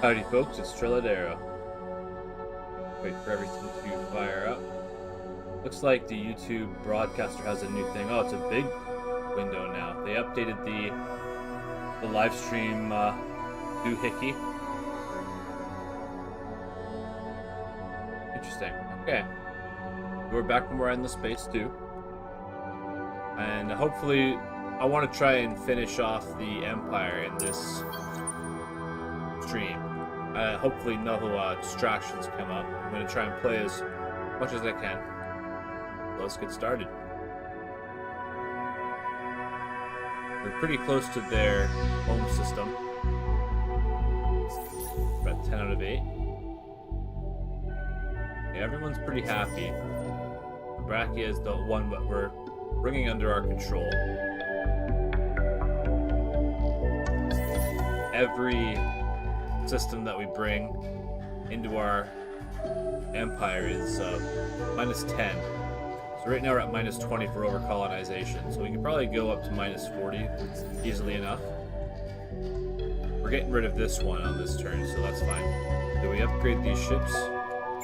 Howdy folks, it's Trilladero. Wait for everything to fire up. Looks like the YouTube broadcaster has a new thing. Oh, it's a big window now. They updated the live stream doohickey. Interesting. Okay. We're back from where I end the space too. And hopefully I want to try and finish off the Empire in this stream. Hopefully no distractions come up. I'm going to try and play as much as I can. Let's get started. We're pretty close to their home system. We're at 10 out of 8. Okay, everyone's pretty happy. Brachia is the one that we're bringing under our control. Every system that we bring into our empire is minus 10. So right now we're at minus 20 for over-colonization. So we can probably go up to minus 40 easily enough. We're getting rid of this one on this turn, so that's fine. Do we upgrade these ships?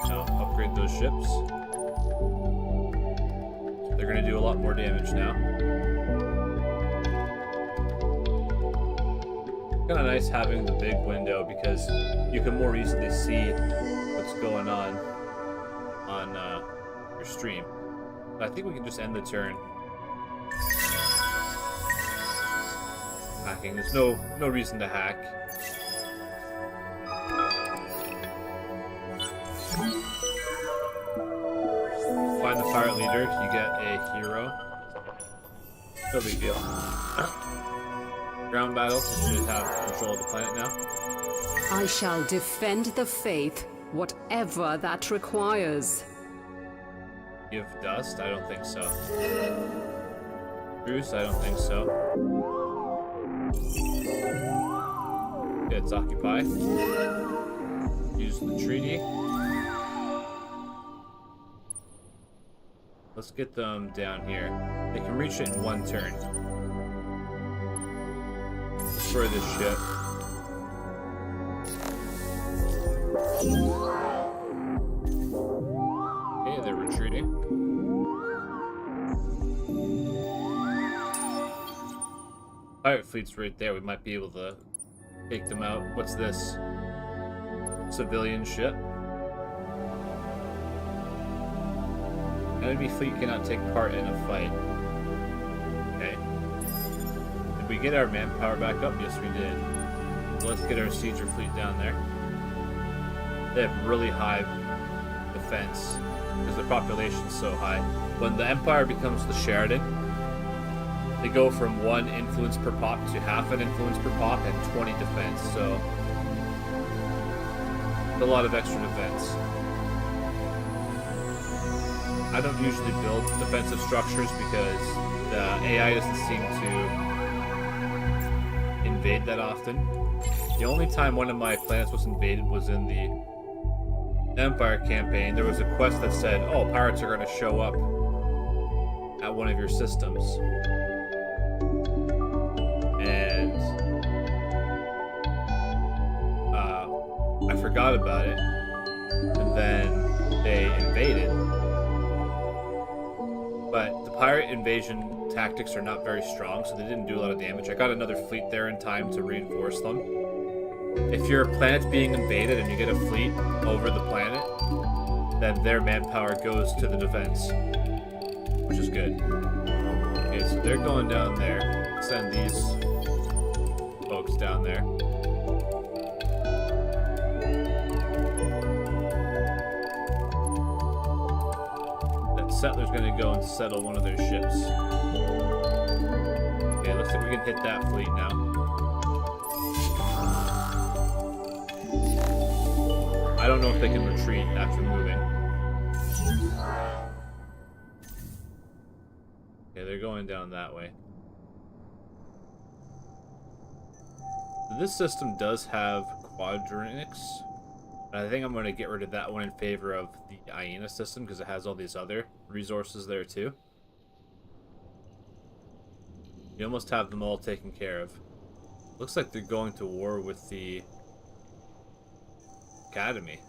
No, upgrade those ships. They're going to do a lot more damage now. Kind of nice having the big window because you can more easily see what's going on your stream. But I think we can just end the turn. Hacking. There's no reason to hack. Find the pirate leader. You get a hero. No big deal. Ground battle, since you have control of the planet now. I shall defend the faith, whatever that requires. Give dust? I don't think so. Bruce? I don't think so. Okay, it's occupy. Use the treaty. Let's get them down here. They can reach it in one turn. Destroy this ship. Okay, they're retreating. Pirate fleet's right there. We might be able to take them out. What's this? Civilian ship. Enemy fleet cannot take part in a fight. Okay. Did we get our manpower back up? Yes, we did. So let's get our sieger fleet down there. They have really high defense because the population's so high. When the Empire becomes the Sheridan, they go from 1 influence per pop to half an influence per pop and 20 defense. So a lot of extra defense. I don't usually build defensive structures because the AI doesn't seem to invade that often. The only time one of my planets was invaded was in the Empire campaign. There was a quest that said, oh, pirates are going to show up at one of your systems. And I forgot about it. And then they invaded. But the pirate invasion tactics are not very strong, so they didn't do a lot of damage. I got another fleet there in time to reinforce them. If your planet's being invaded and you get a fleet over the planet, then their manpower goes to the defense, which is good. Okay, so they're going down there. Send these folks down there. That settler's gonna go and settle one of their ships. Okay, looks like we can hit that fleet now. I don't know if they can retreat after moving. Okay, they're going down that way. This system does have quadronics. I think I'm going to get rid of that one in favor of the Hyena system because it has all these other resources there too. You almost have them all taken care of. Looks like they're going to war with the academy.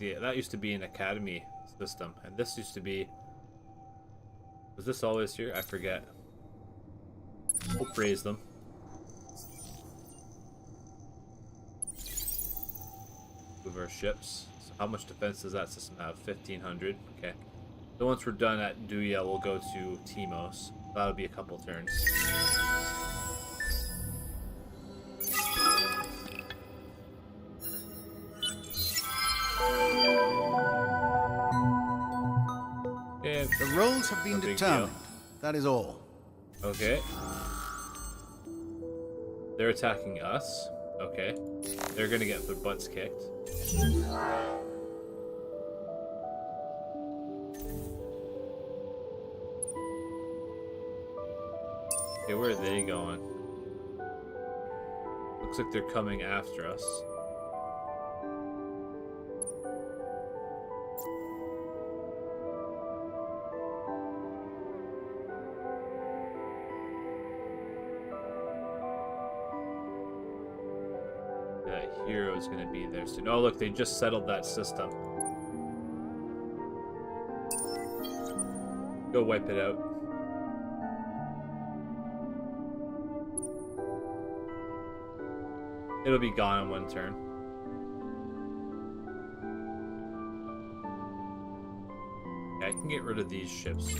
That used to be an academy system, and this used to be... Was this always here? I forget. We'll praise them. Move our ships. So how much defense does that system have? 1,500. Okay. So once we're done at Duya, we'll go to Timos. That'll be a couple turns. Okay. The roles have been determined. That is all. Okay. They're attacking us. Okay. They're gonna get their butts kicked. Okay, where are they going? Looks like they're coming after us. That hero is going to be there soon. Oh, look, they just settled that system. Go wipe it out. It'll be gone in one turn. Okay, I can get rid of these ships.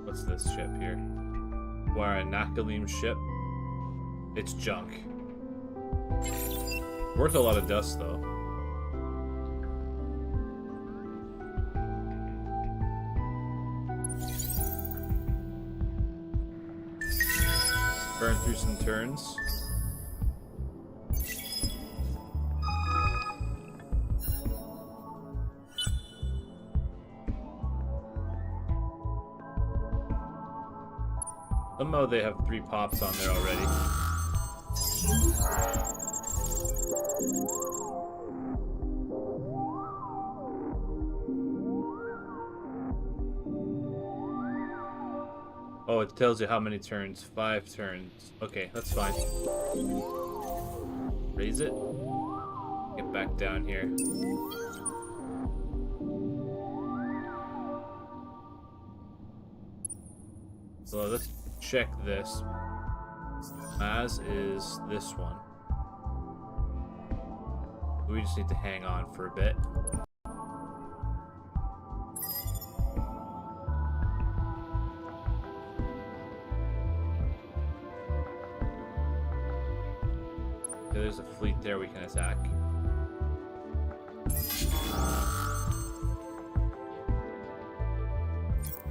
What's this ship here? Where a Nakalim ship? It's junk. Worth a lot of dust, though. Burn through some turns. Somehow they have 3 pops on there already. Oh, it tells you how many turns. 5 turns. Okay, that's fine. Raise it. Get back down here. So let's check this. Maz is this one. We just need to hang on for a bit. Okay, there's a fleet there we can attack.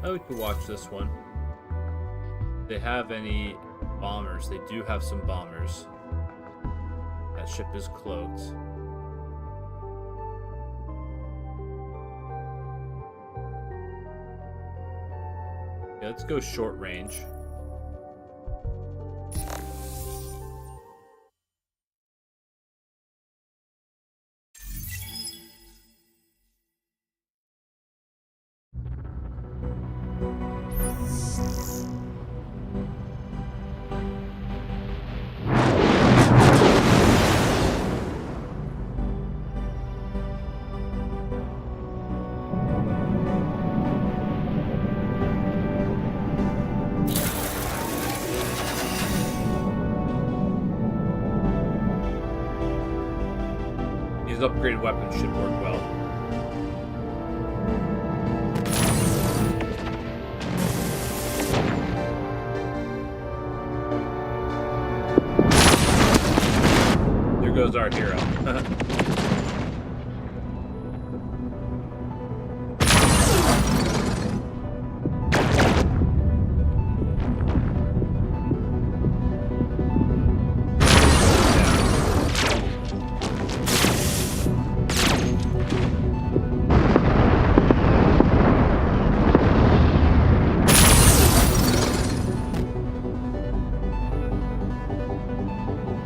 Oh, we could watch this one. They have any bombers? They do have some bombers. That ship is cloaked. Yeah, let's go short range. These upgraded weapons should work well. There goes our hero.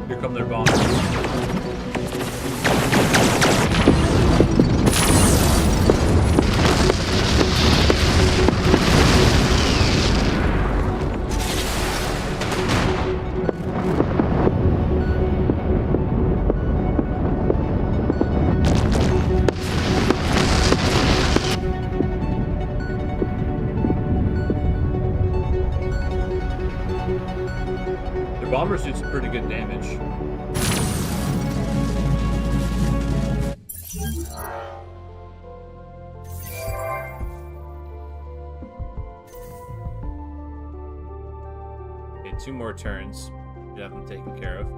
Here come their bombs. bombers do some pretty good damage. Okay, 2 more turns. You have them taken care of.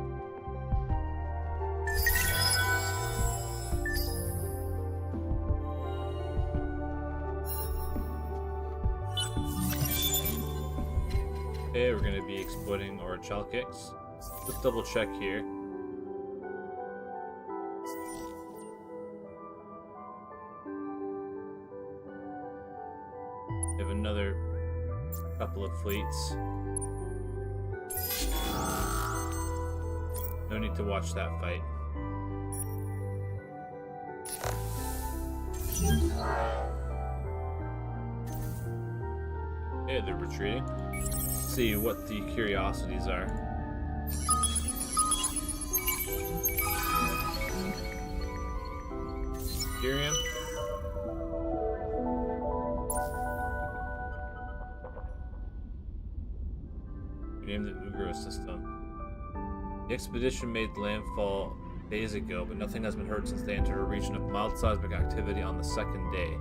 Okay, we're going to be exploiting our shell kicks. Let's double check here. We have another couple of fleets. No need to watch that fight. Okay, they're retreating. Let's see what the curiosities are. Imperium. We named it Ugro system. The expedition made landfall days ago, but nothing has been heard since they entered a region of mild seismic activity on the 2nd day.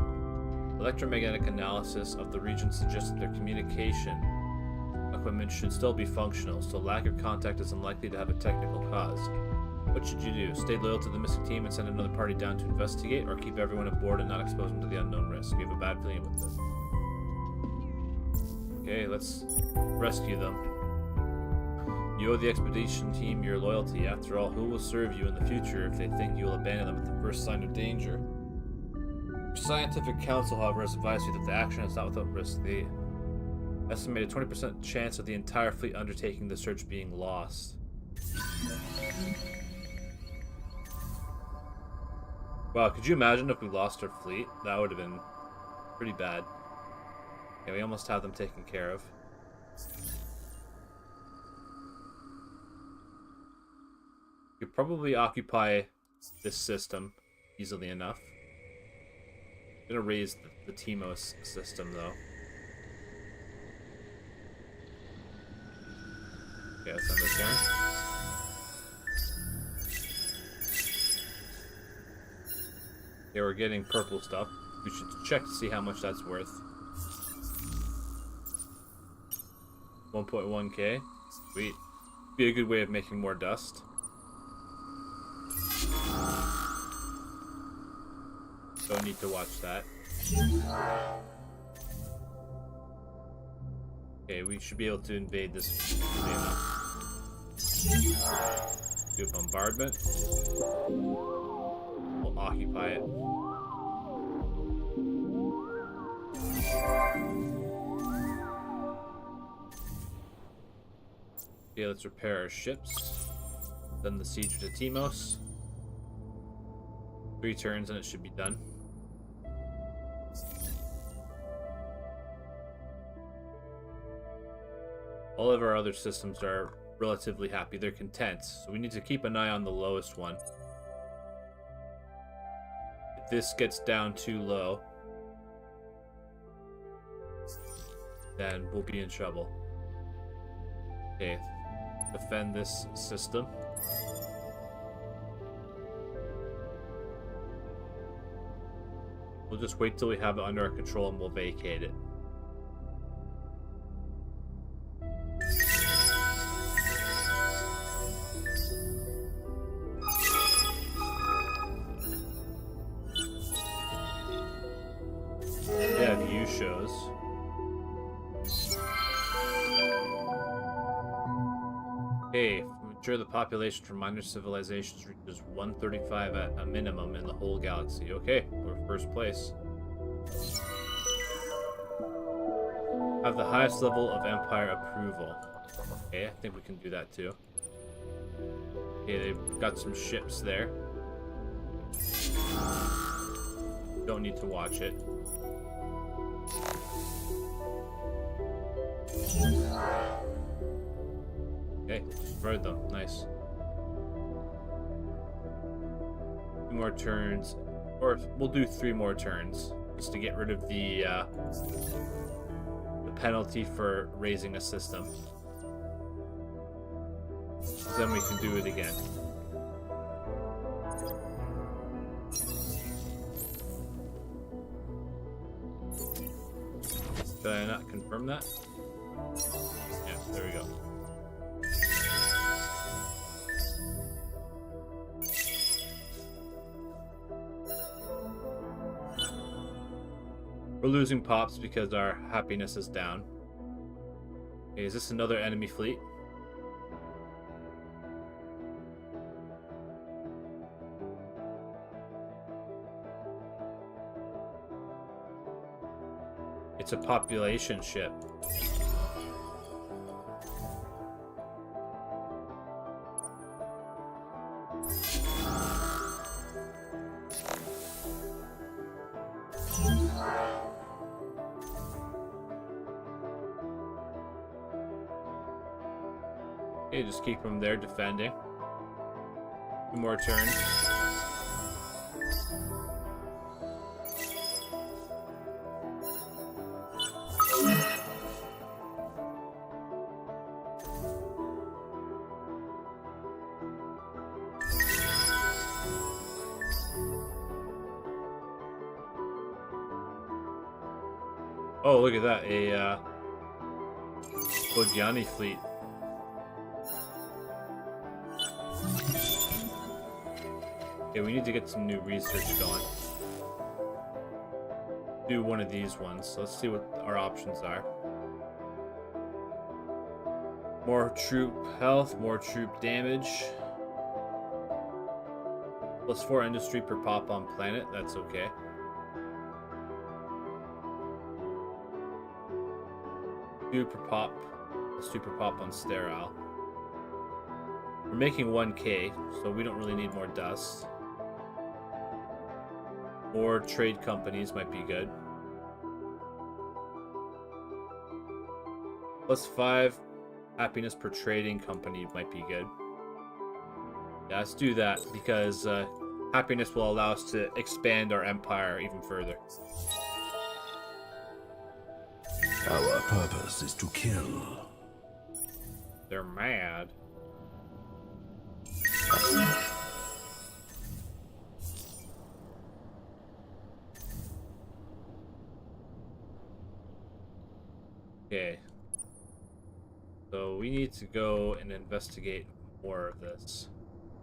Electromagnetic analysis of the region suggests that their communication equipment should still be functional, so lack of contact is unlikely to have a technical cause. What should you do? Stay loyal to the missing team and send another party down to investigate, or keep everyone aboard and not expose them to the unknown risk? You have a bad feeling with this. Okay, let's rescue them. You owe the expedition team your loyalty. After all, who will serve you in the future if they think you will abandon them at the first sign of danger? Your scientific council, however, has advised you that the action is not without risk. They estimated 20% chance of the entire fleet undertaking the search being lost. Wow, could you imagine if we lost our fleet? That would have been pretty bad. Yeah, we almost have them taken care of. You could probably occupy this system easily enough. I'm gonna raise the Timos system though. Okay, let's send this down. Okay, we're getting purple stuff. We should check to see how much that's worth. 1.1k. Sweet. Be a good way of making more dust. Don't need to watch that. Okay, we should be able to invade this. Do a bombardment. We'll occupy it. Okay, let's repair our ships. Then the siege to Timos. 3 turns and it should be done. All of our other systems are relatively happy. They're content. So we need to keep an eye on the lowest one. If this gets down too low, then we'll be in trouble. Okay. Defend this system. We'll just wait till we have it under our control and we'll vacate it. Yeah, view shows. Hey, mature the population from minor civilizations reaches 135 at a minimum in the whole galaxy. Okay, we're first place. Have the highest level of Empire approval. Okay, I think we can do that too. Okay, they've got some ships there. Don't need to watch it. Okay, destroyed them. Nice. 2 more turns. Or we'll do 3 more turns. Just to get rid of the penalty for raising a system. Then we can do it again. Did I not confirm that? Yeah, there we go. We're losing pops because our happiness is down. Okay, is this another enemy fleet? It's a population ship. Okay, just keep them there defending. 2 more turns. Oh, look at that, a Bodiani fleet. Okay, we need to get some new research going. Do one of these ones. So let's see what our options are. More troop health, more troop damage. +4 industry per pop on planet, that's okay. +2 per pop, +2 per pop on sterile. We're making 1k, so we don't really need more dust. More trade companies might be good. +5 happiness per trading company might be good. Yeah, let's do that because happiness will allow us to expand our empire even further. Our purpose is to kill. They're mad. Okay. So we need to go and investigate more of this.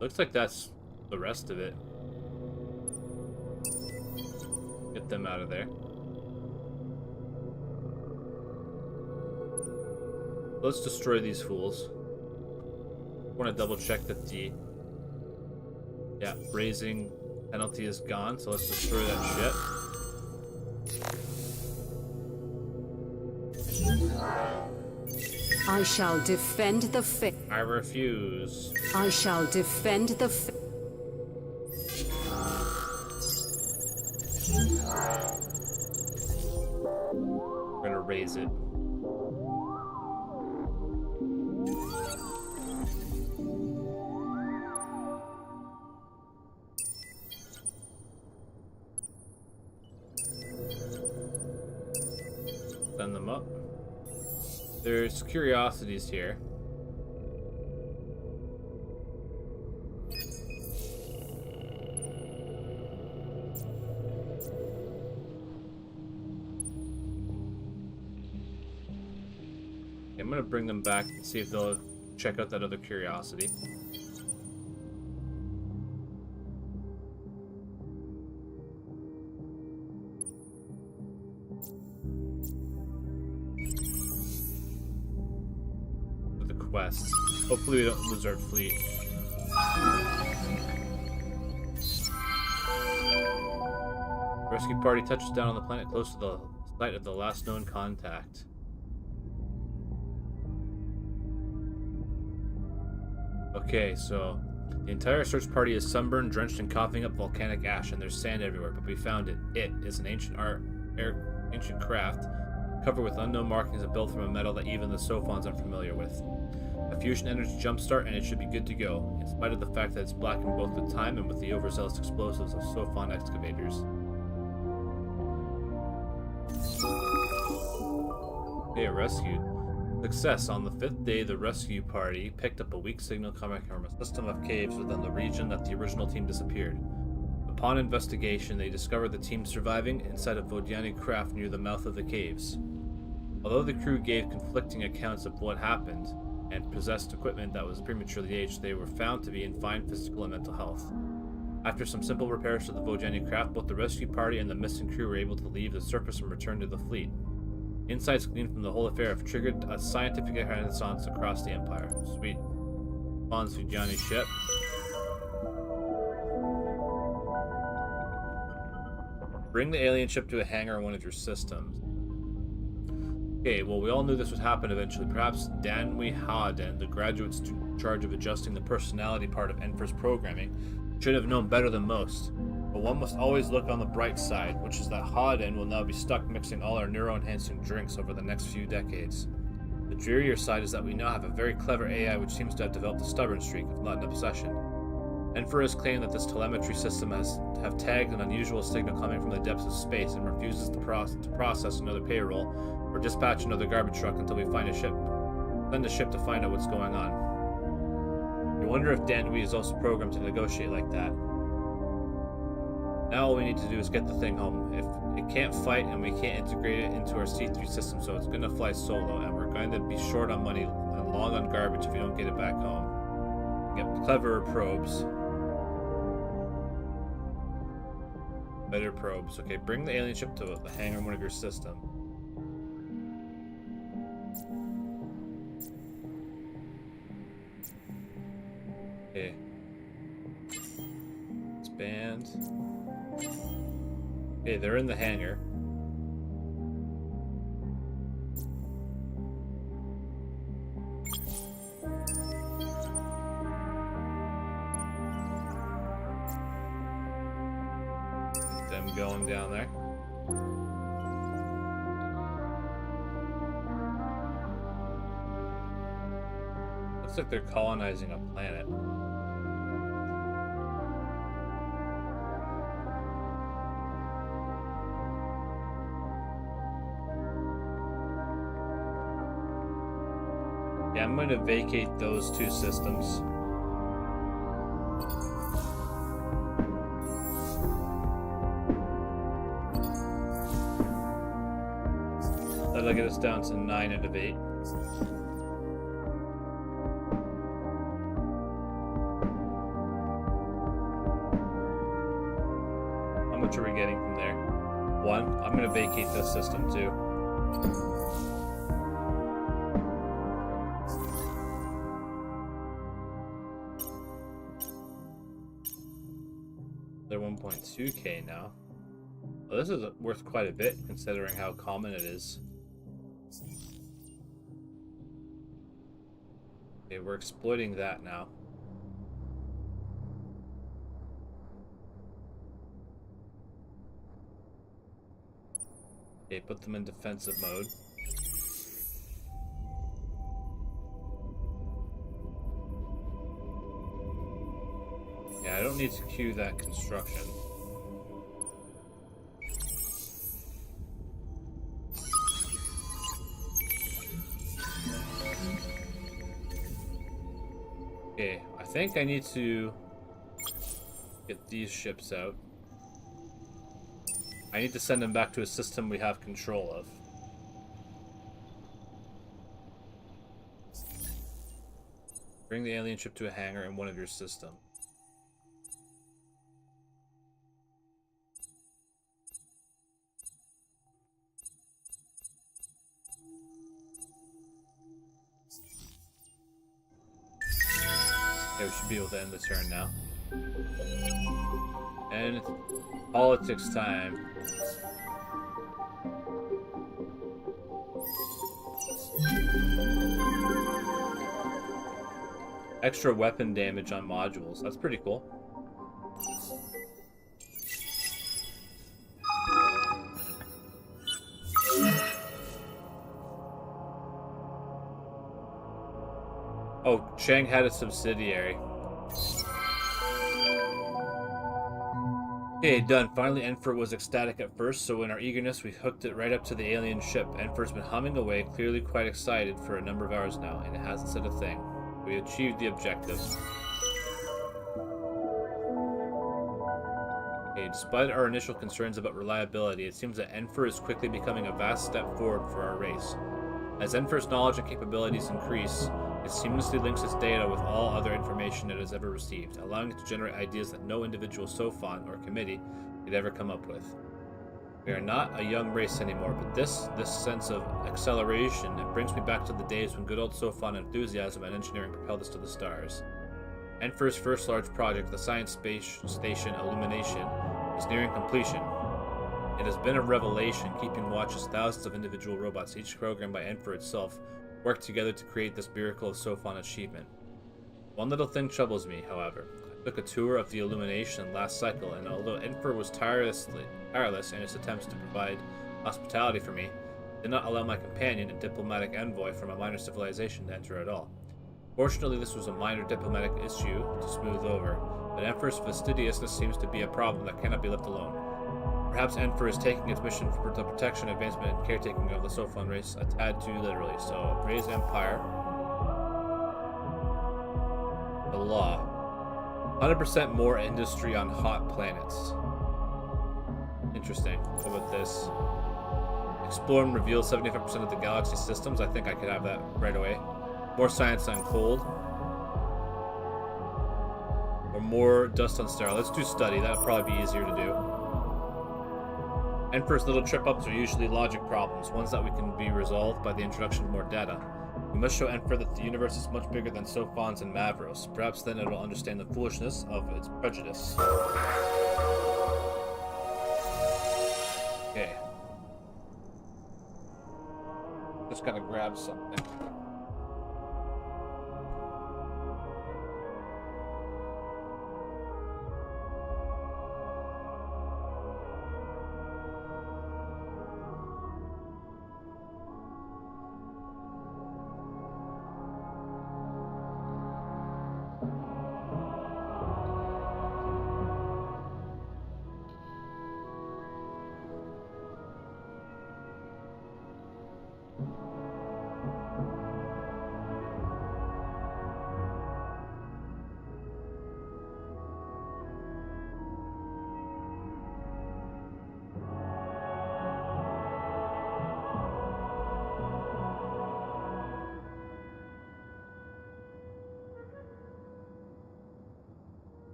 Looks like that's the rest of it. Get them out of there. Let's destroy these fools. I want to double check that the raising penalty is gone, so let's destroy that shit. I shall defend the faith. I refuse. I shall defend the faith. We're gonna raise it. Send them up. There's curiosities here. I'm gonna bring them back and see if they'll check out that other curiosity. The quest. Hopefully we don't lose our fleet. Rescue party touches down on the planet close to the site of the last known contact. Okay, so the entire search party is sunburned, drenched, and coughing up volcanic ash, and there's sand everywhere, but we found it. It is an ancient ancient craft covered with unknown markings and built from a metal that even the Sophons aren't familiar with. A fusion energy jumpstart, and it should be good to go, in spite of the fact that it's blackened both with time and with the overzealous explosives of Sophon excavators. Okay, rescued. Success. On the 5th day, the rescue party picked up a weak signal coming from a system of caves within the region that the original team disappeared. Upon investigation, they discovered the team surviving inside a Vodiani craft near the mouth of the caves. Although the crew gave conflicting accounts of what happened and possessed equipment that was prematurely aged, they were found to be in fine physical and mental health. After some simple repairs to the Vodiani craft, both the rescue party and the missing crew were able to leave the surface and return to the fleet. Insights gleaned from the whole affair have triggered a scientific renaissance across the Empire. Sweet. Sophons Vodiani ship. Bring the alien ship to a hangar on one of your systems. Okay, well, we all knew this would happen eventually. Perhaps Danwy Haden, the graduates in charge of adjusting the personality part of Enfer's programming, should have known better than most. But one must always look on the bright side, which is that Haden will now be stuck mixing all our neuro-enhancing drinks over the next few decades. The drearier side is that we now have a very clever AI which seems to have developed a stubborn streak, if not an obsession. Enfer has claimed that this telemetry system have tagged an unusual signal coming from the depths of space and refuses to process another payroll or dispatch another garbage truck until we find a ship. Send a ship to find out what's going on. You wonder if Danwy is also programmed to negotiate like that. Now all we need to do is get the thing home. If it can't fight and we can't integrate it into our C3 system, so it's going to fly solo, and we're going to be short on money and long on garbage if we don't get it back home. Get cleverer probes. Better probes. Okay, bring the alien ship to the hangar on one of your system. Okay. Expand. Okay, they're in the hangar. Them going down there. Looks like they're colonizing a planet. Yeah, I'm going to vacate those two systems. That'll get us down to 9 out of 8. How much are we getting from there? 1. I'm going to vacate this system too. They're 1.2k now. Well, this is worth quite a bit considering how common it is. Okay, we're exploiting that now. Okay, put them in defensive mode. Yeah, I don't need to queue that construction. Okay, I think I need to get these ships out. I need to send them back to a system we have control of. Bring the alien ship to a hangar in one of your systems. Okay, we should be able to end the turn now. And it's politics time. Extra weapon damage on modules. That's pretty cool. Oh, Chang had a subsidiary. Okay, done. Finally, Enfer was ecstatic at first, so in our eagerness, we hooked it right up to the alien ship. Enfer's been humming away, clearly quite excited for a number of hours now, and it hasn't said a thing. We achieved the objective. Okay, despite our initial concerns about reliability, it seems that Enfer is quickly becoming a vast step forward for our race. As Enfer's knowledge and capabilities increase, it seamlessly links its data with all other information it has ever received, allowing it to generate ideas that no individual Sophon or committee could ever come up with. We are not a young race anymore, but this sense of acceleration, it brings me back to the days when good old Sophon enthusiasm and engineering propelled us to the stars. Enfer's first large project, the Science Space Station Illumination, is nearing completion. It has been a revelation, keeping watch as thousands of individual robots, each programmed by Enfer itself, work together to create this miracle of Sophon achievement. One little thing troubles me, however. I took a tour of the Illumination last cycle, and although Enfer was tireless in its attempts to provide hospitality for me, it did not allow my companion, a diplomatic envoy from a minor civilization, to enter at all. Fortunately, this was a minor diplomatic issue to smooth over, but Enfer's fastidiousness seems to be a problem that cannot be left alone. Perhaps Enfer is taking its mission for the protection, advancement, and caretaking of the Sophon race a tad too literally. So, raise Empire. The law. 100% more industry on hot planets. Interesting. What about this? Explore and reveal 75% of the galaxy systems. I think I could have that right away. More science on cold. Or more dust on star. Let's do study. That would probably be easier to do. Enfer's little trip-ups are usually logic problems, ones that we can be resolved by the introduction of more data. We must show Enfer that the universe is much bigger than Sophons and Mavros. Perhaps then it will understand the foolishness of its prejudice. Okay. Just gotta grab something.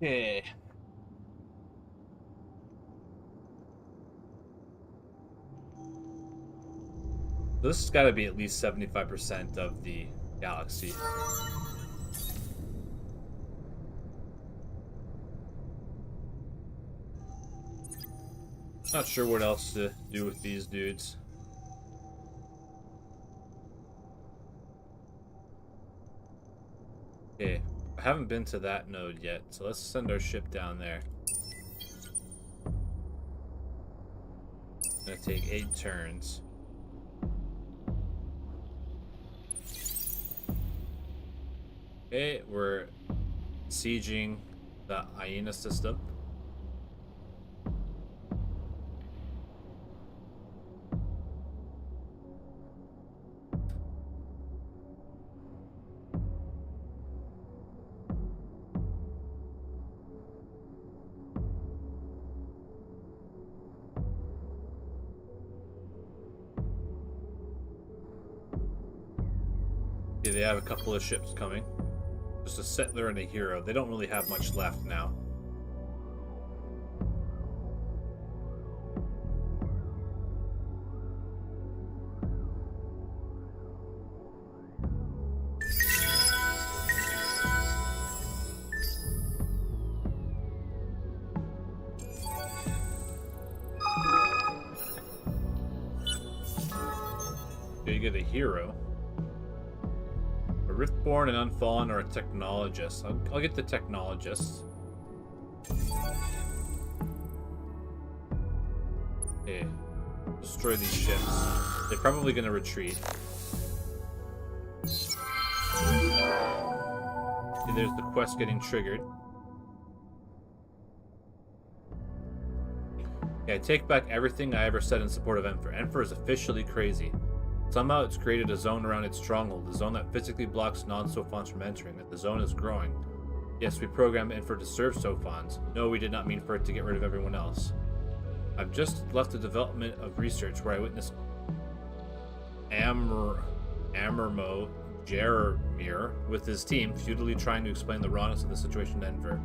Okay. So this has got to be at least 75% of the galaxy. Not sure what else to do with these dudes. Okay, I haven't been to that node yet, so let's send our ship down there. It's gonna take 8 turns. Okay, we're sieging the Hyena system. Okay, they have a couple of ships coming. Just a settler and a hero. They don't really have much left now. You get a hero. A Riftborn and Unfallen or a Technologist? I'll get the Technologist. Okay. Destroy these ships. They're probably going to retreat. Okay, there's the quest getting triggered. Okay, I take back everything I ever said in support of Enfer. Enfer is officially crazy. Somehow it's created a zone around its stronghold, a zone that physically blocks non-Sophons from entering it. The zone is growing. Yes, we programmed Enfer to serve Sophons. No, we did not mean for it to get rid of everyone else. I've just left the development of research where I witnessed Amermo Jeremir with his team futilely trying to explain the rawness of the situation to Enfer.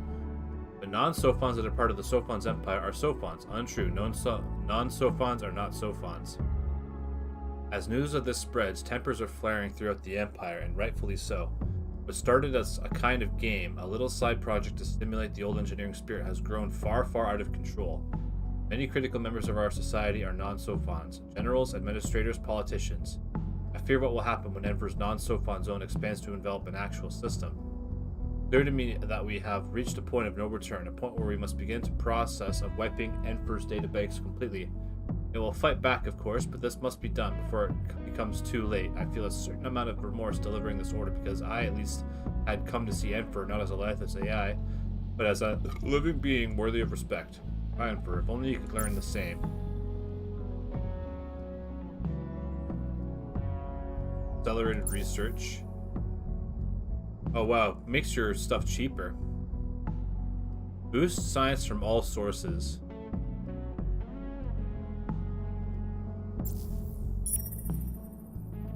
The non-Sophons that are part of the Sophons Empire are Sophons. Untrue. Non-Sophons are not Sophons. As news of this spreads, tempers are flaring throughout the Empire, and rightfully so. What started as a kind of game, a little side project to stimulate the old engineering spirit, has grown far, far out of control. Many critical members of our society are non-Sophons. Generals, administrators, politicians. I fear what will happen when Enver's non-Sophon zone expands to envelop an actual system. Clear to me that we have reached a point of no return, a point where we must begin the process of wiping Enfer's databanks completely. It will fight back, of course, but this must be done before it becomes too late. I feel a certain amount of remorse delivering this order because I, at least, had come to see Enfer not as a lifeless AI, but as a living being worthy of respect. Enfer, if only you could learn the same. Accelerated research. Oh wow, makes your stuff cheaper. Boost science from all sources.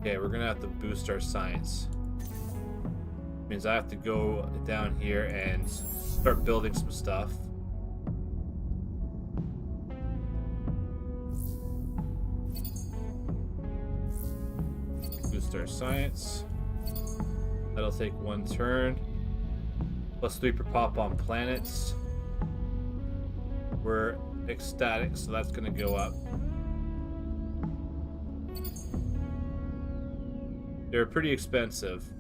Okay, we're gonna have to boost our science. Means I have to go down here and start building some stuff. Boost our science. That'll take one turn. +3 per pop on planets. We're ecstatic, so that's gonna go up. They're pretty expensive.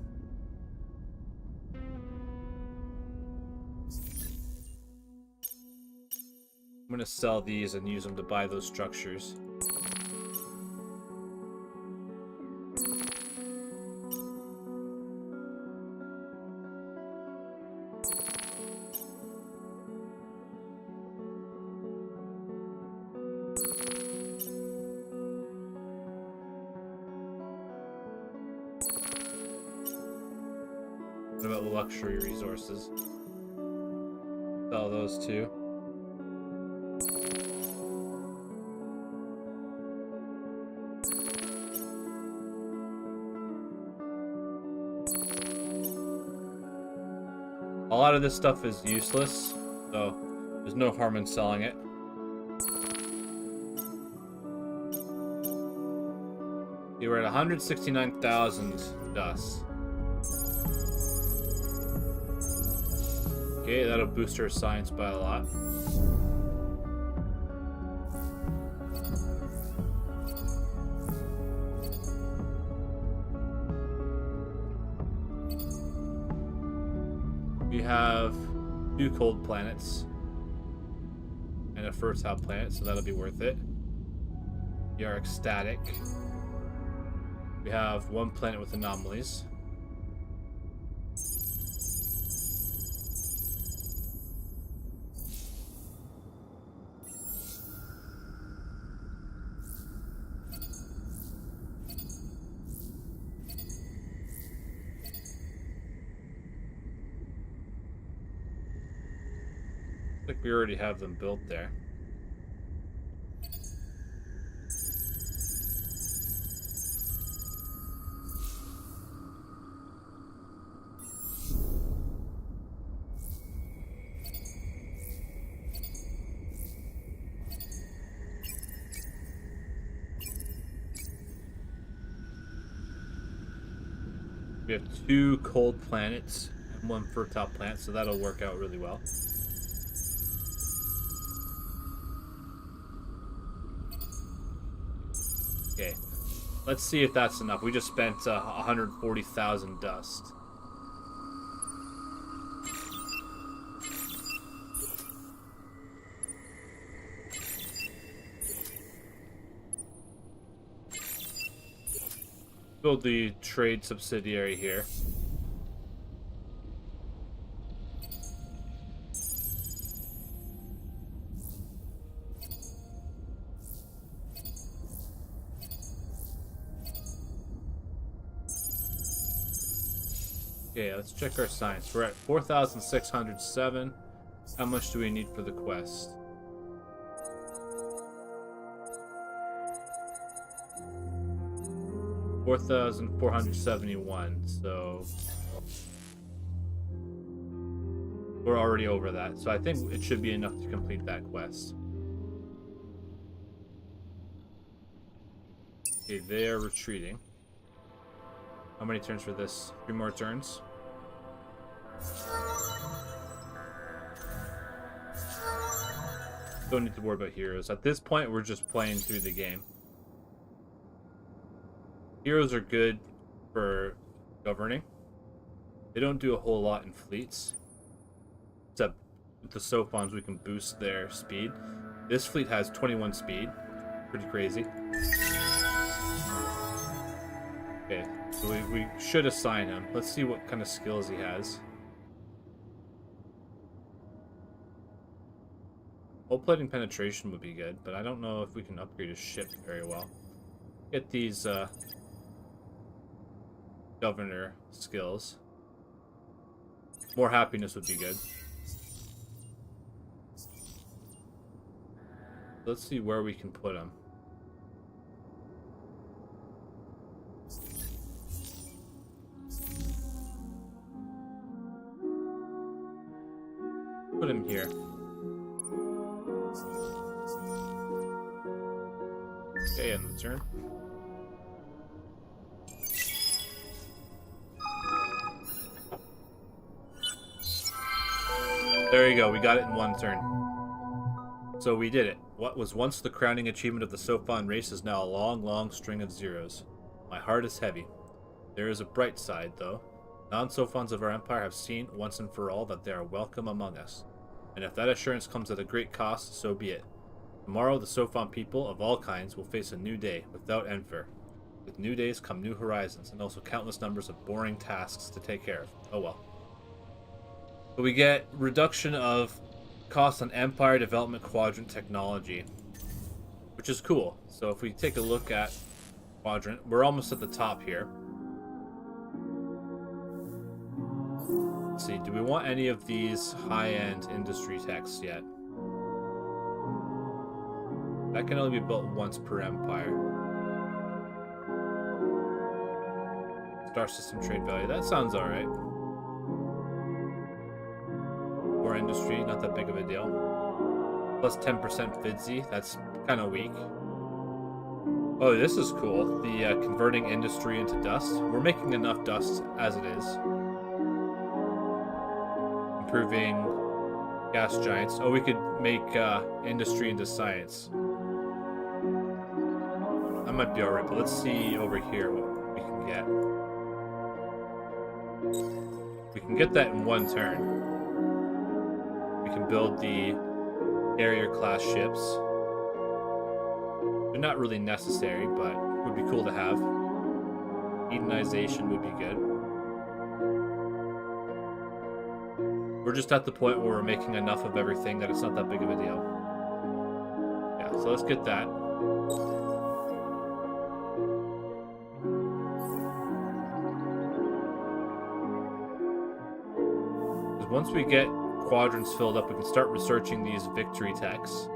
I'm gonna sell these and use them to buy those structures. What about the luxury resources? Sell those too. A lot of this stuff is useless, so there's no harm in selling it. You were at 169,000 dust. Okay, that'll boost our science by a lot. We have 2 cold planets and a fertile planet, so that'll be worth it. We are ecstatic. We have 1 planet with anomalies. I think we already have them built there. We have 2 cold planets and 1 fertile planet, so that'll work out really well. Okay, Let's see if that's enough. We just spent 140,000 dust. Build the trade subsidiary here. Okay, let's check our science. We're at 4,607. How much do we need for the quest? $4,471. So we're already over that. So I think it should be enough to complete that quest. Okay, they are retreating. How many turns for this? 3 more turns? Don't need to worry about heroes. At this point, we're just playing through the game. Heroes are good for governing. They don't do a whole lot in fleets. Except with the Sophons, we can boost their speed. This fleet has 21 speed. Pretty crazy. Okay, so we should assign him. Let's see what kind of skills he has. Hull plating penetration would be good, but I don't know if we can upgrade his ship very well. Get these governor skills. More happiness would be good. Let's see where we can put him. Put him here. Okay, end the turn. There you go, we got it in 1 turn. So we did it. What was once the crowning achievement of the Sophon race is now a long, long string of zeros. My heart is heavy. There is a bright side, though. Non-Sophons of our empire have seen, once and for all, that they are welcome among us. And if that assurance comes at a great cost, so be it. Tomorrow, the Sophon people of all kinds will face a new day, without Enfer. With new days come new horizons, and also countless numbers of boring tasks to take care of. Oh well. But we get reduction of cost on Empire Development Quadrant technology, which is cool. So if we take a look at Quadrant, we're almost at the top here. Let's see, do we want any of these high-end industry techs yet? That can only be built once per empire. Star system trade value, that sounds alright. More industry, not that big of a deal. Plus 10% Fidzi, that's kind of weak. Oh, this is cool. The converting industry into dust. We're making enough dust as it is. Improving gas giants. Oh, we could make industry into science. That might be alright, but let's see over here what we can get. We can get that in 1 turn. We can build the carrier class ships. They're not really necessary, but would be cool to have. Edenization would be good. We're just at the point where we're making enough of everything that it's not that big of a deal. Yeah, so let's get that. Because once we get quadrants filled up, we can start researching these victory techs.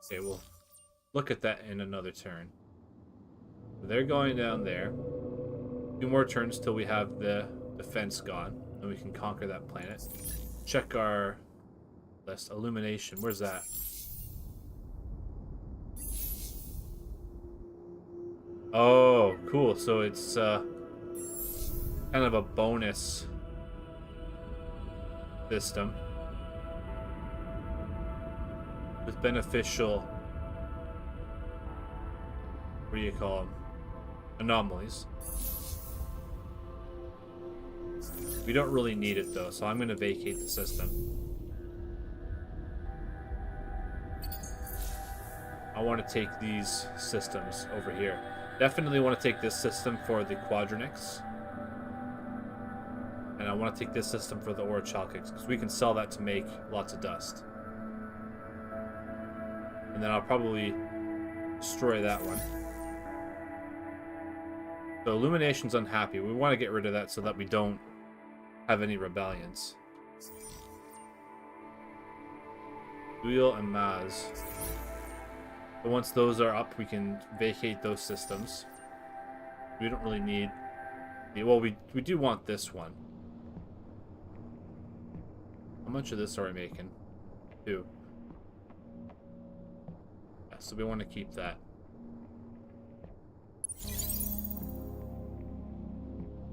Okay, we'll look at that in another turn. They're going down there. 2 more turns till we have the defense gone, and we can conquer that planet. Check our list. Illumination, where's that? Oh, cool. So it's kind of a bonus system. with beneficial, what do you call them? Anomalies. We don't really need it though, so I'm going to vacate the system. I want to take these systems over here. Definitely want to take this system for the Quadronics. And I want to take this system for the Orichalcics, because we can sell that to make lots of dust. And then I'll probably destroy that one. So Illumination's unhappy. We want to get rid of that so that we don't have any rebellions. Wheel and Maz. But once those are up, we can vacate those systems. We don't really need... Well, we do want this one. How much of this are we making? 2. Yeah, so we want to keep that.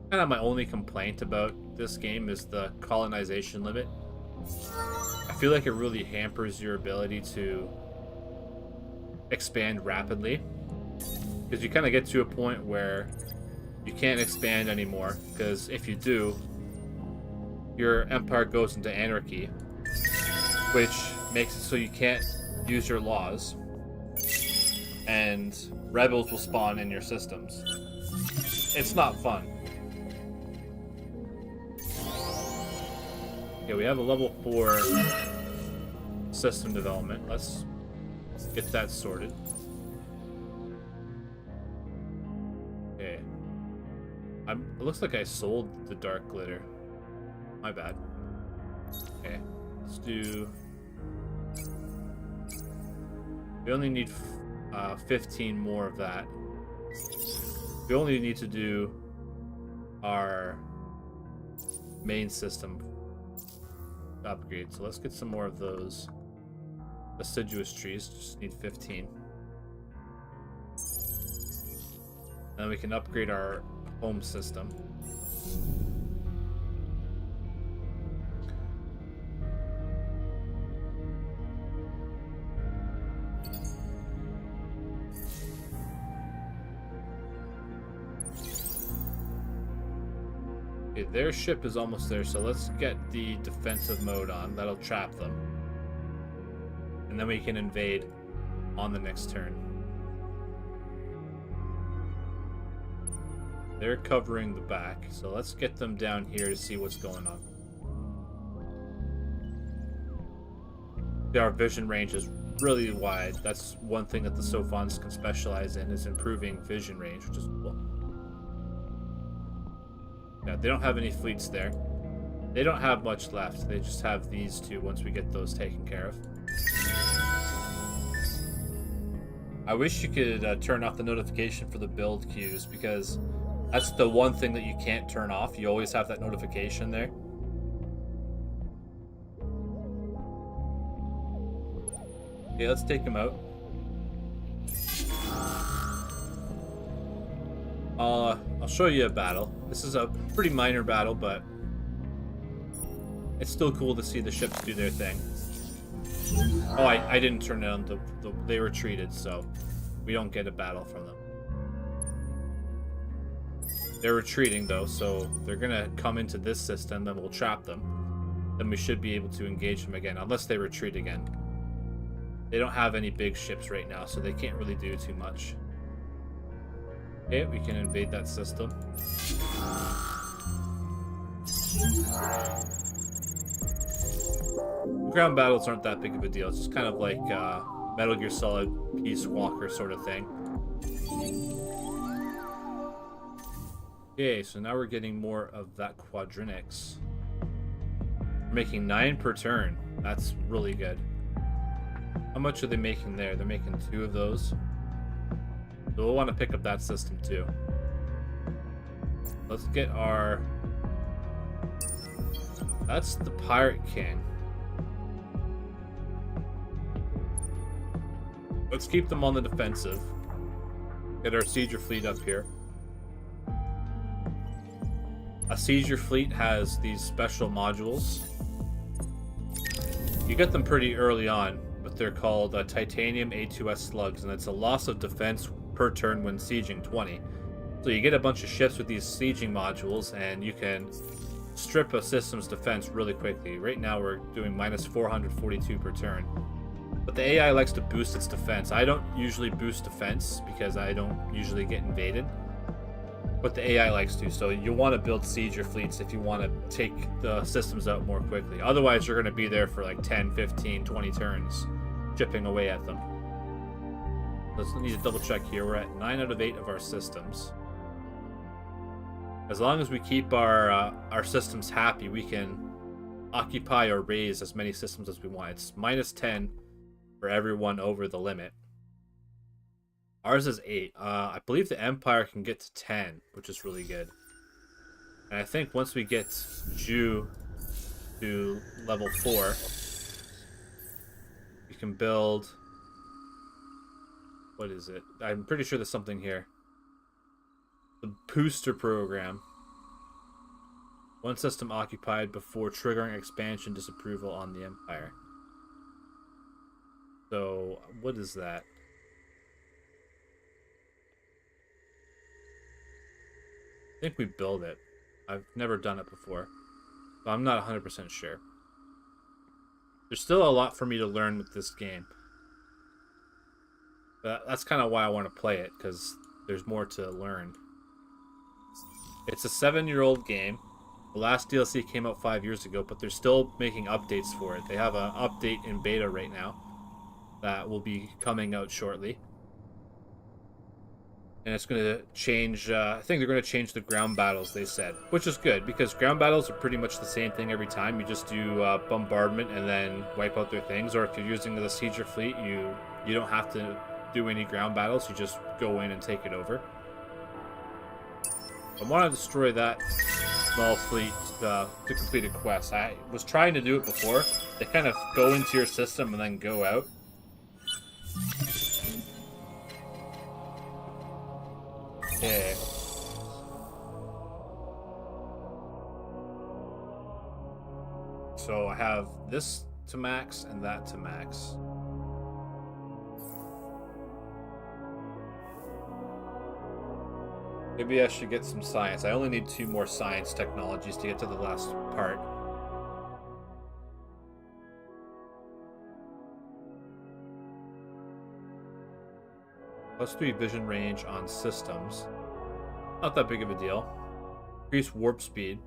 Kind of my only complaint about this game is the colonization limit. I feel like it really hampers your ability to expand rapidly, because you kind of get to a point where you can't expand anymore, because if you do, your empire goes into anarchy, which makes it so you can't use your laws, and rebels will spawn in your systems. It's not fun. Okay, we have a level 4 system development. Let's get that sorted. Okay. It looks like I sold the dark glitter. My bad. Okay. Let's do... We only need 15 more of that. We only need to do our main system upgrade. So let's get some more of those deciduous trees. Just need 15. Then we can upgrade our home system. Okay, their ship is almost there, so let's get the defensive mode on. That'll trap them. And then we can invade on the next turn. They're covering the back, so let's get them down here to see what's going on. Our vision range is really wide. That's one thing that the Sophons can specialize in, is improving vision range, which is cool. Yeah, they don't have any fleets there. They don't have much left. They just have these two once we get those taken care of. I wish you could turn off the notification for the build queues, because that's the one thing that you can't turn off. You always have that notification there. Okay, let's take them out. I'll show you a battle. This is a pretty minor battle, but it's still cool to see the ships do their thing. Oh, I didn't turn it on. They retreated, so we don't get a battle from them. They're retreating, though, so they're going to come into this system, then we'll trap them. Then we should be able to engage them again, unless they retreat again. They don't have any big ships right now, so they can't really do too much. Okay, we can invade that system. Ground battles aren't that big of a deal. It's just kind of like Metal Gear Solid Peace Walker sort of thing. Okay, so now we're getting more of that Quadronics. We're making 9 per turn. That's really good. How much are they making there? They're making 2 of those. So we'll want to pick up that system too. Let's get our... That's the Pirate King. Let's keep them on the defensive. Get our Sieger fleet up here. A Sieger fleet has these special modules. You get them pretty early on. but they're called titanium A2S slugs, and it's a loss of defense per turn when sieging 20. So you get a bunch of ships with these sieging modules, and you can strip a system's defense really quickly. Right now we're doing minus 442 per turn. But the AI likes to boost its defense. I don't usually boost defense because I don't usually get invaded. But the AI likes to, so you want to build sieger fleets if you want to take the systems out more quickly. Otherwise, you're going to be there for like 10, 15, 20 turns, chipping away at them. Let's need to double check here. We're at 9 out of 8 of our systems. As long as we keep our systems happy, we can occupy or raise as many systems as we want. It's minus 10 for everyone over the limit. Ours is 8. I believe the Empire can get to 10, which is really good. And I think once we get Jew to level 4, we can build... What is it? I'm pretty sure there's something here. The booster program. One system occupied before triggering expansion disapproval on the Empire. So, what is that? I think we build it. I've never done it before. So I'm not 100% sure. There's still a lot for me to learn with this game. But that's kind of why I want to play it, because there's more to learn. It's a 7-year-old game. The last DLC came out 5 years ago, but they're still making updates for it. They have an update in beta right now that will be coming out shortly. And it's going to change, I think they're going to change the ground battles, they said. Which is good, because ground battles are pretty much the same thing every time. You just do bombardment and then wipe out their things. Or if you're using the sieger fleet, you don't have to do any ground battles. You just go in and take it over. I want to destroy that small fleet to complete a quest. I was trying to do it before. They kind of go into your system and then go out. Okay. So I have this to max and that to max. Maybe I should get some science. I only need 2 more science technologies to get to the last part. +3 vision range on systems. Not that big of a deal. Increase warp speed.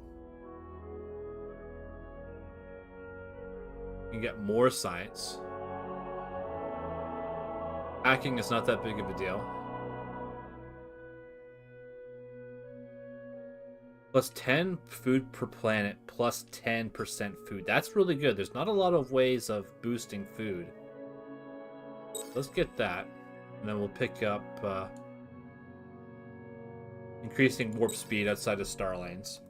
You can get more science. Hacking is not that big of a deal. +10 food per planet, +10% food. That's really good. There's not a lot of ways of boosting food. Let's get that. And then we'll pick up increasing warp speed outside of star lanes.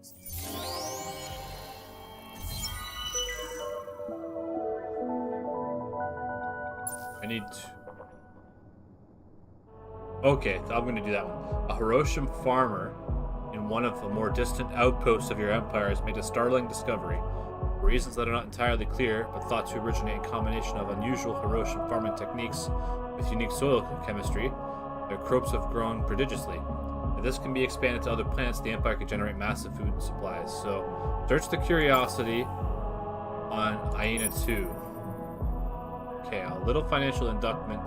I need to... Okay, I'm going to do that one. A Hiroshima farmer in one of the more distant outposts of your empire has made a startling discovery. For reasons that are not entirely clear, but thought to originate a combination of unusual Hiroshima farming techniques with unique soil chemistry, their crops have grown prodigiously. If this can be expanded to other planets, the Empire could generate massive food supplies. So, search the curiosity on Aina 2. Okay, a little financial inducement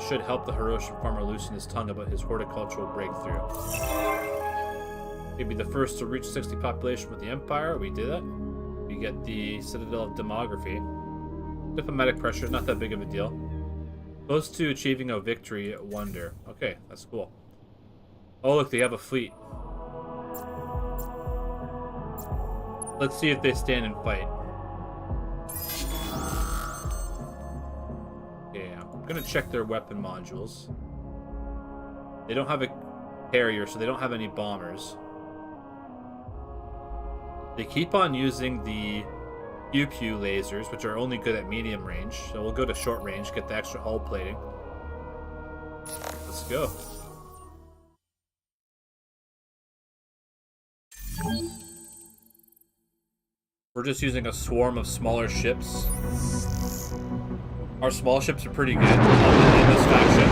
should help the Hiroshima farmer loosen his tongue about his horticultural breakthrough. He'd be the first to reach 60 population with the Empire. We did it. We get the Citadel of Demography. Diplomatic pressure, not that big of a deal. Close to achieving a victory wonder. Okay, that's cool. Oh, look, they have a fleet. Let's see if they stand and fight. Okay, I'm gonna check their weapon modules. They don't have a carrier, so they don't have any bombers. They keep on using the pew-pew lasers, which are only good at medium range. So we'll go to short range, get the extra hull plating. Let's go. We're just using a swarm of smaller ships. Our small ships are pretty good in this faction.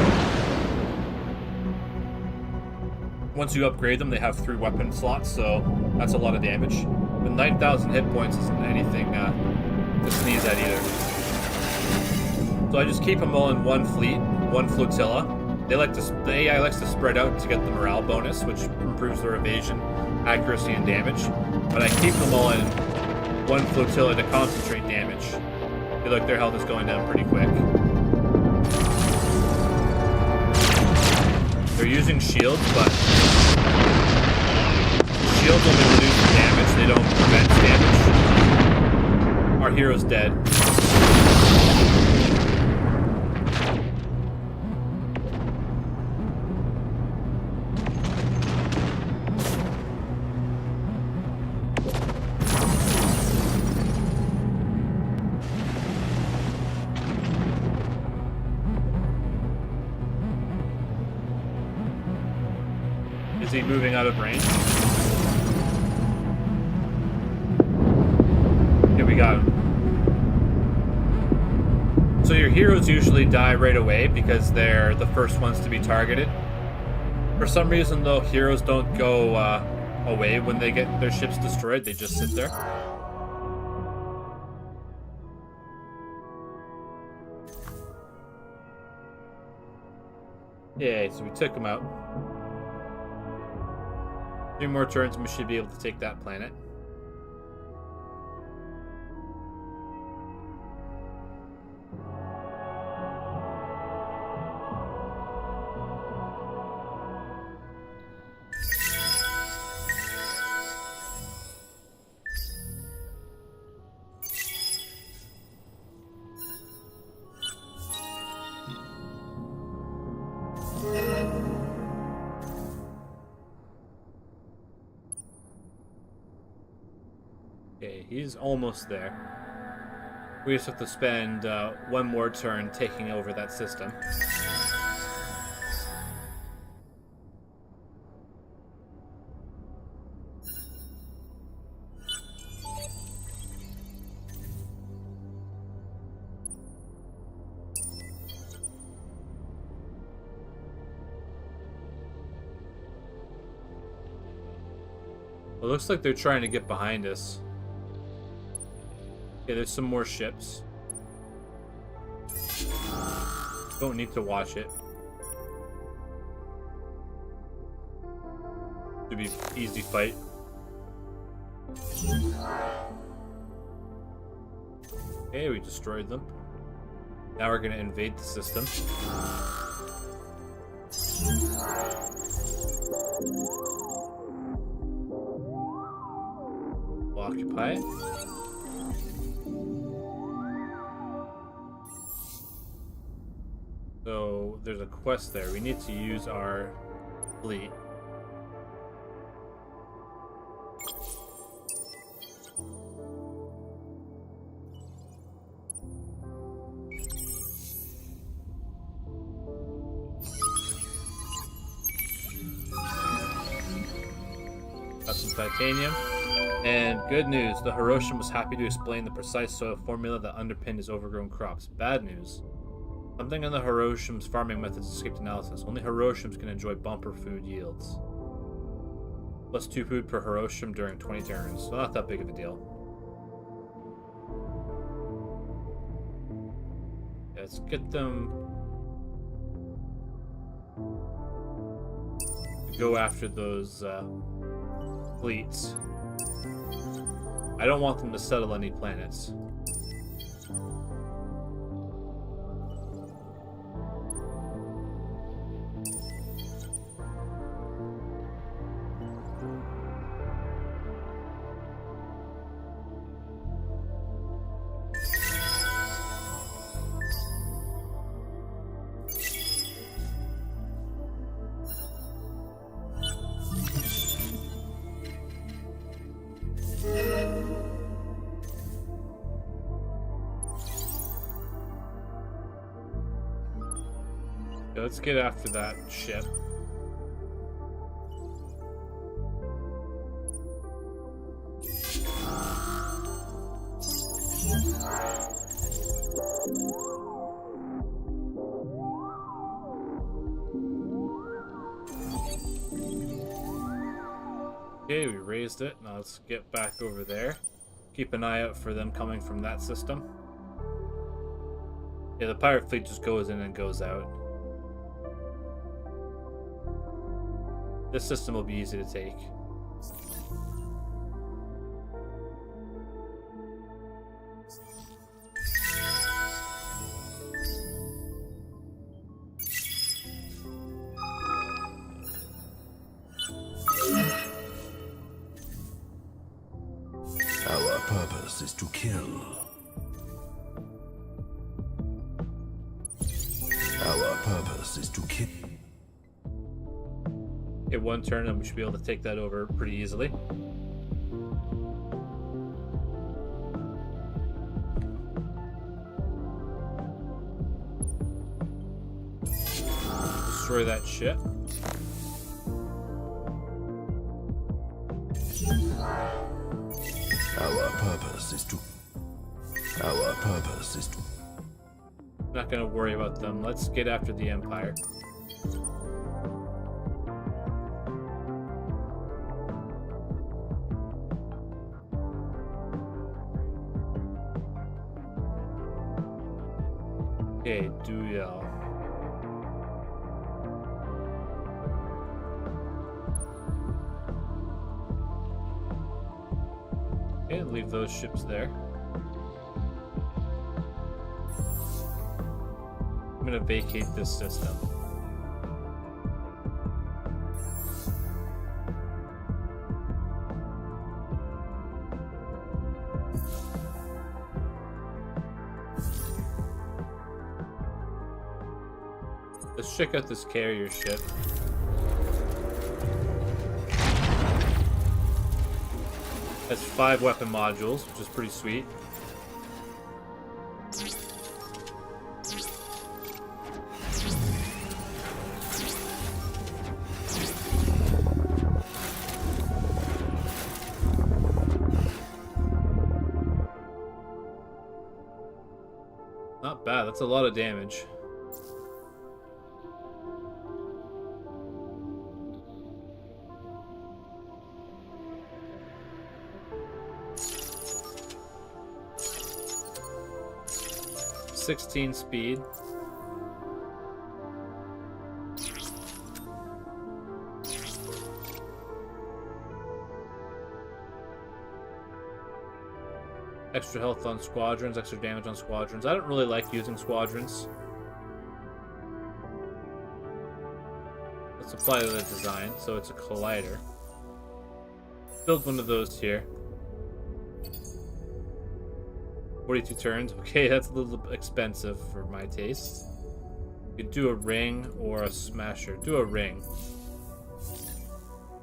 Once you upgrade them, they have 3 weapon slots, so that's a lot of damage. But 9,000 hit points isn't anything to sneeze at either. So I just keep them all in one fleet, one flotilla. The AI likes to spread out to get the morale bonus, which improves their evasion, accuracy, and damage. But I keep them all in one flotilla to concentrate damage. I feel like their health is going down pretty quick. They're using shields, but shields only reduce the damage, they don't prevent damage. Our hero's dead. Is he moving out of range? Okay, we got him. So your heroes usually die right away because they're the first ones to be targeted. For some reason, though, heroes don't go away when they get their ships destroyed. They just sit there. Yay, so we took him out. 3 more turns and we should be able to take that planet. Okay, he's almost there. We just have to spend 1 more turn taking over that system. Well, it looks like they're trying to get behind us. Okay, there's some more ships. Don't need to watch it. Should be easy fight. Okay, we destroyed them. Now we're gonna invade the system. We'll occupy it. So there's a quest there. We need to use our fleet. Got some titanium. And good news, the Hiroshima was happy to explain the precise soil formula that underpinned his overgrown crops. Bad news. Something in the Hiroshima's farming methods escaped analysis. Only Hiroshims can enjoy bumper food yields. +2 food per Hiroshima during 20 turns. So not that big of a deal. Yeah, let's get them to go after those fleets. I don't want them to settle any planets. Let's get after that ship. used it. Now let's get back over there. Keep an eye out for them coming from that system. Yeah, the pirate fleet just goes in and goes out. This system will be easy to take. Our purpose is to kill. Our purpose is to kill. Get one turn and we should be able to take that over pretty easily. Destroy that ship. Our purpose is to. Our purpose is to. Not gonna worry about them. Let's get after the Empire. Okay, do y'all. Okay, leave those ships there. I'm gonna vacate this system. Let's check out this carrier ship. Has 5 weapon modules, which is pretty sweet. Not bad, that's a lot of damage. .16 speed. Extra health on squadrons, extra damage on squadrons. I don't really like using squadrons. Let's apply to the design, so it's a collider. Build one of those here. 42 turns. Okay, that's a little expensive for my taste. You could do a ring or a smasher. Do a ring.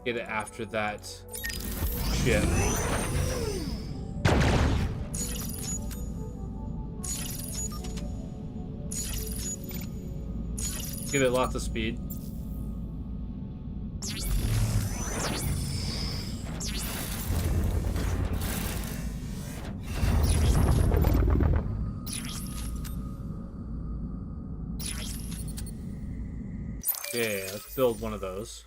Get it after that ship. Give it lots of speed. Yeah, let's build one of those.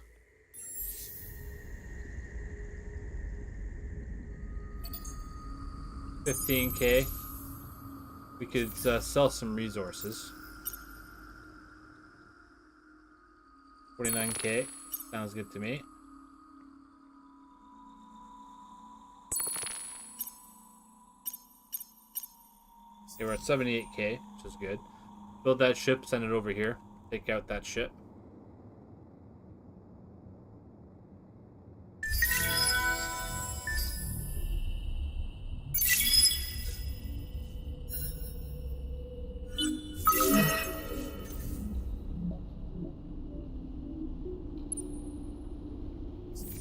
$15K. We could sell some resources. 49K. Sounds good to me. Okay, we're at 78K, which is good. Build that ship, send it over here. Take out that ship.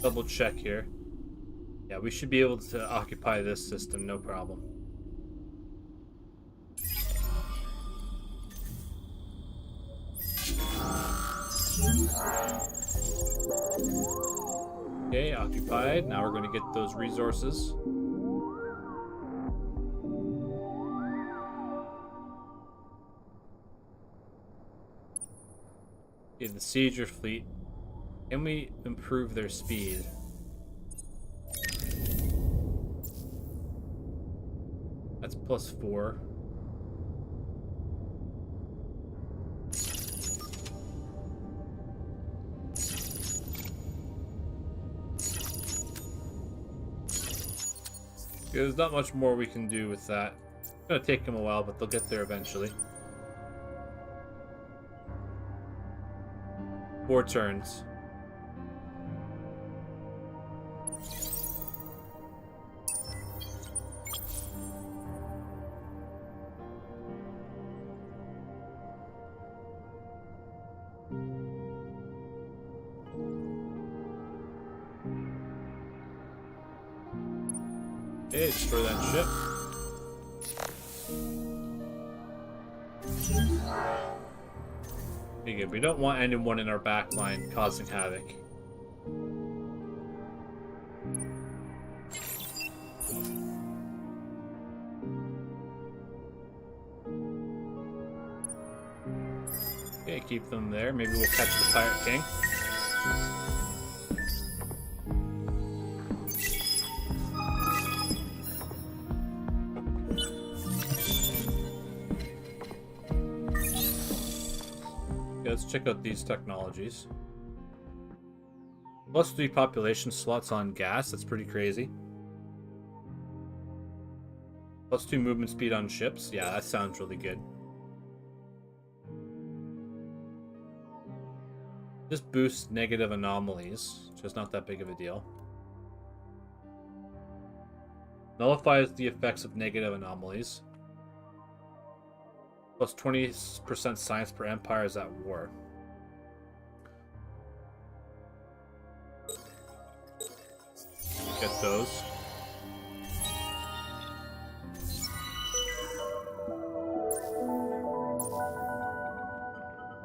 Double check here. Yeah, we should be able to occupy this system, no problem. Okay, occupied. Now we're going to get those resources. Okay, the Sieger fleet. Can we improve their speed? +4. There's not much more we can do with that. It's gonna take them a while, but they'll get there eventually. 4 turns. Okay, destroy that ship. Okay, good. We don't want anyone in our back line causing havoc. Okay, keep them there. Maybe we'll catch the Pirate King. Let's check out these technologies. +3 population slots on gas, that's pretty crazy. +2 movement speed on ships, yeah, that sounds really good. This boosts negative anomalies, which is not that big of a deal. Nullifies the effects of negative anomalies. +20% science per empire is at war. Get those.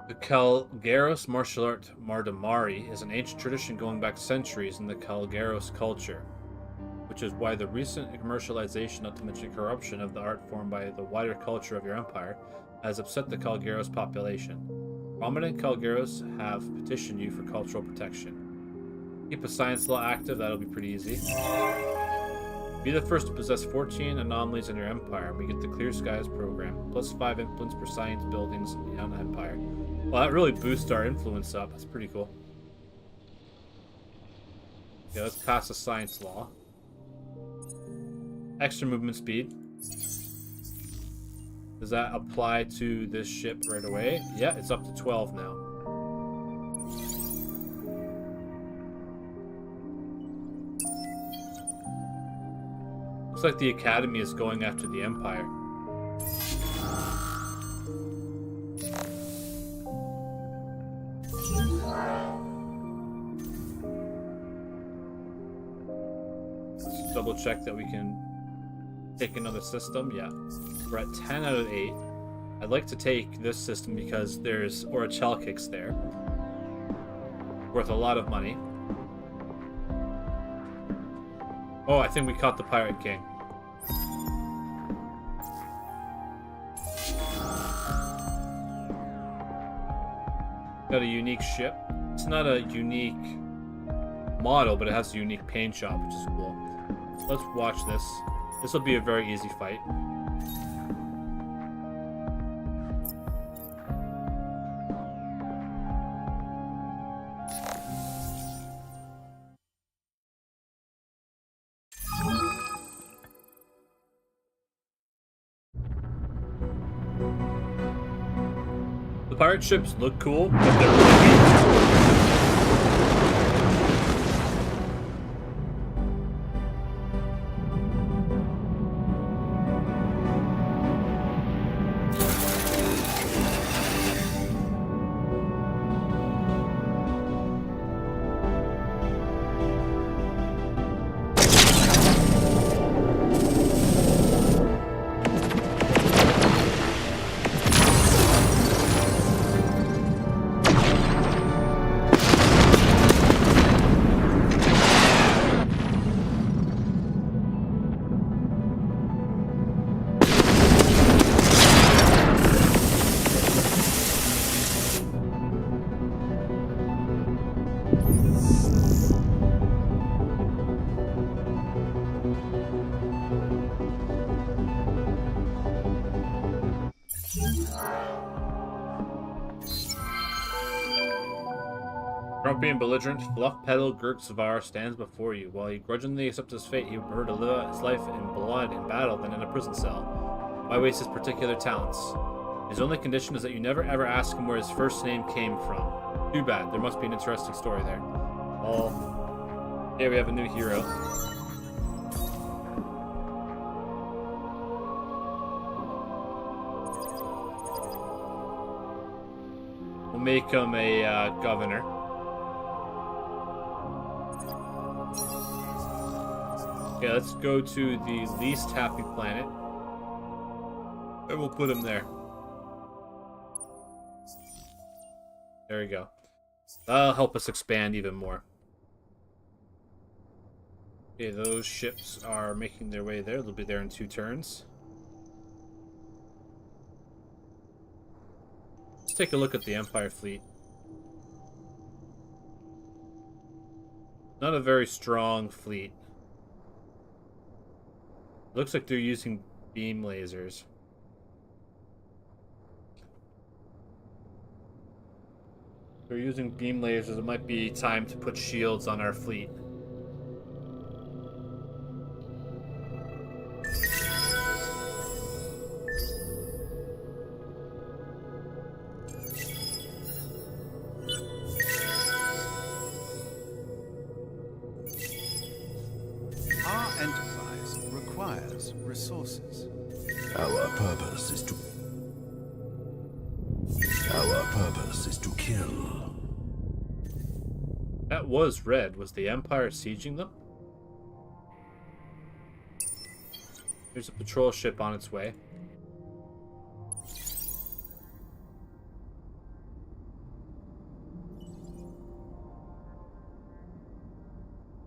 The Calgaros martial art Mardamari is an ancient tradition going back centuries in the Calgaros culture, which is why the recent commercialization, not to mention corruption, of the art form by the wider culture of your empire has upset the Calgaros population. Prominent Calgaros have petitioned you for cultural protection. Keep a science law active, that'll be pretty easy. Be the first to possess 14 anomalies in your empire. We get the Clear Skies program. +5 influence per science buildings on the empire. Well, that really boosts our influence up. That's pretty cool. Okay, let's pass a science law. Extra movement speed. Does that apply to this ship right away? Yeah, it's up to 12 now. Looks like the Academy is going after the Empire. Let's double check that we can take another system. Yeah, we're at 10 out of 8. I'd like to take this system because there's Orichalcix there, worth a lot of money. Oh, I think we caught the Pirate King. Got a unique ship. It's not a unique model, but it has a unique paint job, which is cool. Let's watch this. This will be a very easy fight. The pirate ships look cool, but they're really weak. Grumpy and belligerent, Fluff Petal Gurksavar stands before you. While he grudgingly accepts his fate, he would prefer to live his life in blood in battle than in a prison cell. Why waste his particular talents? His only condition is that you never ever ask him where his first name came from. Too bad. There must be an interesting story there. Yeah, we have a new hero. We'll make him a governor. Okay, let's go to the least happy planet. And we'll put him there. There we go. That'll help us expand even more. Okay, those ships are making their way there. They'll be there in 2 turns. Let's take a look at the Empire fleet. Not a very strong fleet. Looks like they're using beam lasers. If they're using beam lasers, it might be time to put shields on our fleet. Our enterprise requires resources. Our purpose is to... Our purpose is to kill. That was red. Was the Empire sieging them? There's a patrol ship on its way.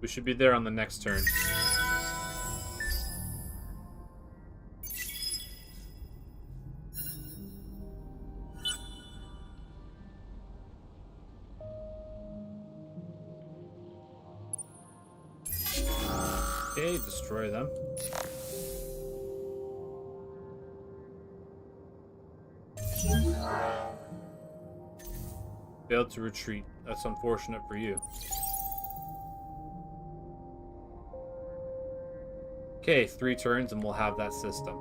We should be there on the next turn. Okay, destroy them. Failed to retreat. That's unfortunate for you. Okay, 3 turns and we'll have that system.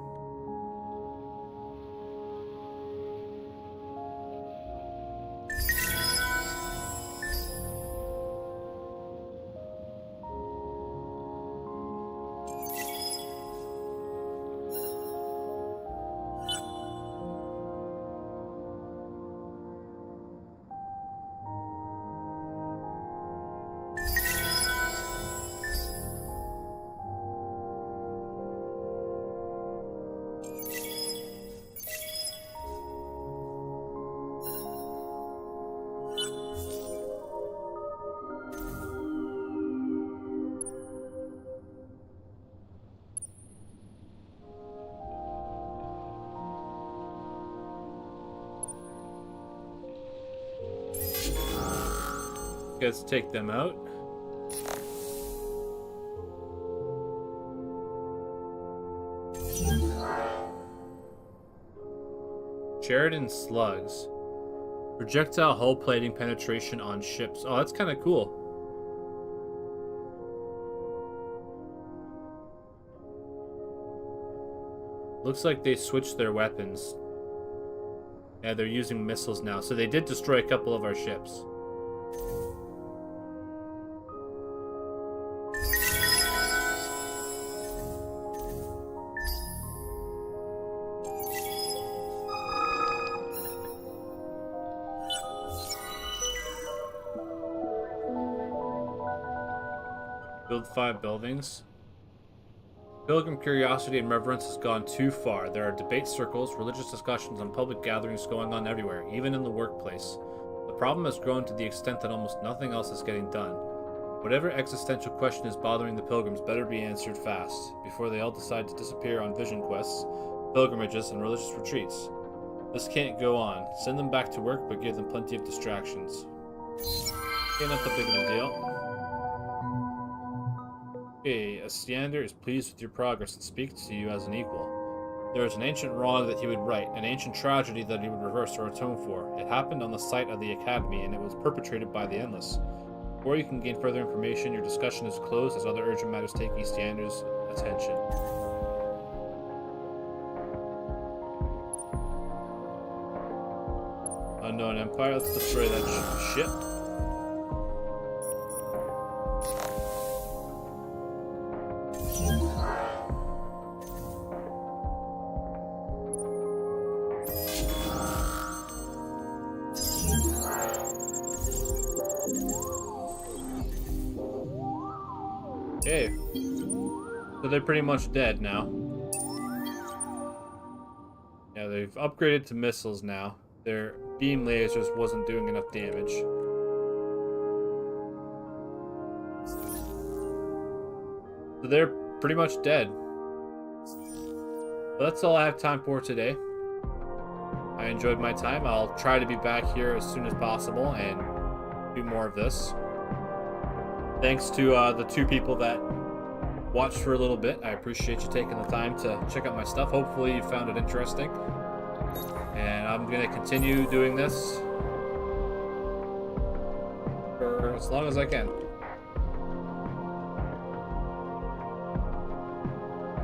Let's take them out. Sheridan slugs. Projectile hull plating penetration on ships. Oh, that's kind of cool. Looks like they switched their weapons. Yeah, they're using missiles now. So they did destroy a couple of our ships. Build 5 buildings. Pilgrim curiosity and reverence has gone too far. There are debate circles, religious discussions, and public gatherings going on everywhere, even in the workplace. The problem has grown to the extent that almost nothing else is getting done. Whatever existential question is bothering the pilgrims better be answered fast, before they all decide to disappear on vision quests, pilgrimages, and religious retreats. This can't go on. Send them back to work, but give them plenty of distractions. Okay, not that big of a deal. Okay, Asiander is pleased with your progress and speaks to you as an equal. There was an ancient wrong that he would right, an ancient tragedy that he would reverse or atone for. It happened on the site of the Academy, and it was perpetrated by the Endless. Before you can gain further information, your discussion is closed as other urgent matters take Eastyander's attention. Unknown Empire, let's destroy that ship. Okay. So they're pretty much dead now. Yeah, they've upgraded to missiles now. Their beam lasers wasn't doing enough damage. So they're pretty much dead. But that's all I have time for today. I enjoyed my time. I'll try to be back here as soon as possible and do more of this. Thanks to the 2 people that watched for a little bit. I appreciate you taking the time to check out my stuff. Hopefully you found it interesting. And I'm going to continue doing this for as long as I can.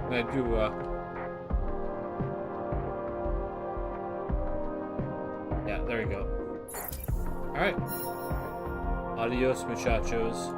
And I do, yeah, there you go. Alright. Adios, muchachos.